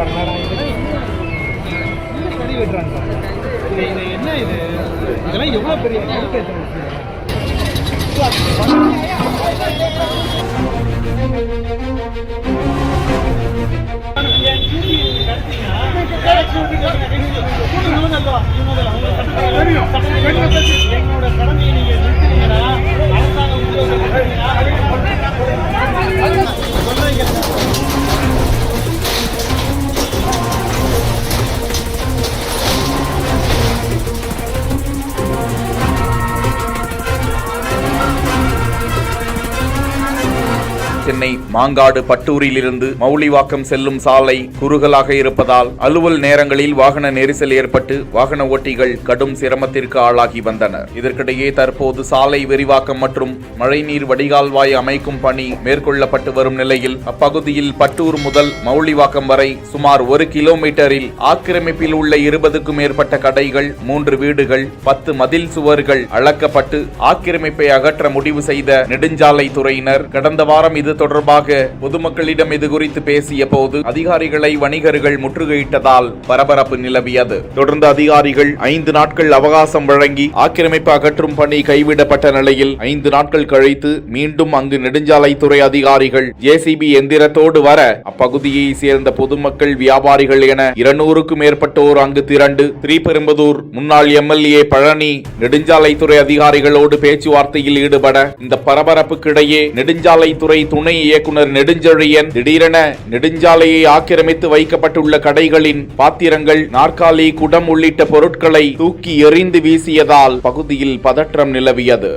என்ன இது இதெல்லாம் எவ்வளோ பெரிய என்னோட கடமையை நீங்க நிறுத்துறீங்களா? அரசாங்க சென்னை மாங்காடு பட்டூரிலிருந்து மவுலிவாக்கம் செல்லும் சாலை குறுகலாக இருப்பதால் அலுவல் நேரங்களில் வாகன நெரிசல் ஏற்பட்டு வாகன ஓட்டிகள் கடும் சிரமத்திற்கு ஆளாகி வந்தனர். இதற்கிடையே தற்போது சாலை விரிவாக்கம் மற்றும் மழைநீர் வடிகால்வாய் அமைக்கும் பணி மேற்கொள்ளப்பட்டு வரும் நிலையில் அப்பகுதியில் பட்டூர் முதல் மவுலிவாக்கம் வரை சுமார் 1 கிலோமீட்டரில் ஆக்கிரமிப்பில் உள்ள 20க்கும் மேற்பட்ட கடைகள், 3 வீடுகள், 10 மதில் சுவர்கள் அளக்கப்பட்டு ஆக்கிரமிப்பை அகற்ற முடிவு செய்த நெடுஞ்சாலை துறையினர் கடந்த வாரம் இது தொடர்பாக பொதுமக்களிடம் இது குறித்து பேசிய போது அதிகாரிகளை வணிகர்கள் முற்றுகையிட்டதால் பரபரப்பு நிலவியது. தொடர்ந்து அதிகாரிகள் 5 நாட்கள் அவகாசம் வழங்கி ஆக்கிரமிப்பு அகற்றும் பணி கைவிடப்பட்ட நிலையில் 5 நாட்கள் கழித்து மீண்டும் அங்கு நெடுஞ்சாலைத்துறை அதிகாரிகள் JCB எந்திரத்தோடு வர அப்பகுதியை சேர்ந்த பொதுமக்கள், வியாபாரிகள் என 200க்கும் மேற்பட்டோர் அங்கு திரண்டு ஸ்ரீபெரும்புதூர் முன்னாள் MLA பழனி நெடுஞ்சாலைத்துறை அதிகாரிகளோடு பேச்சுவார்த்தையில் ஈடுபட இந்த பரபரப்புக்கிடையே நெடுஞ்சாலைத்துறை துணை இயக்குனர் நெடுஞ்செழியன் திடீரென நெடுஞ்சாலையை ஆக்கிரமித்து வைக்கப்பட்டுள்ள கடைகளின் பாத்திரங்கள், நாற்காலி, குடம் உள்ளிட்ட பொருட்களை தூக்கி எறிந்து வீசியதால் பகுதியில் பதற்றம் நிலவியது.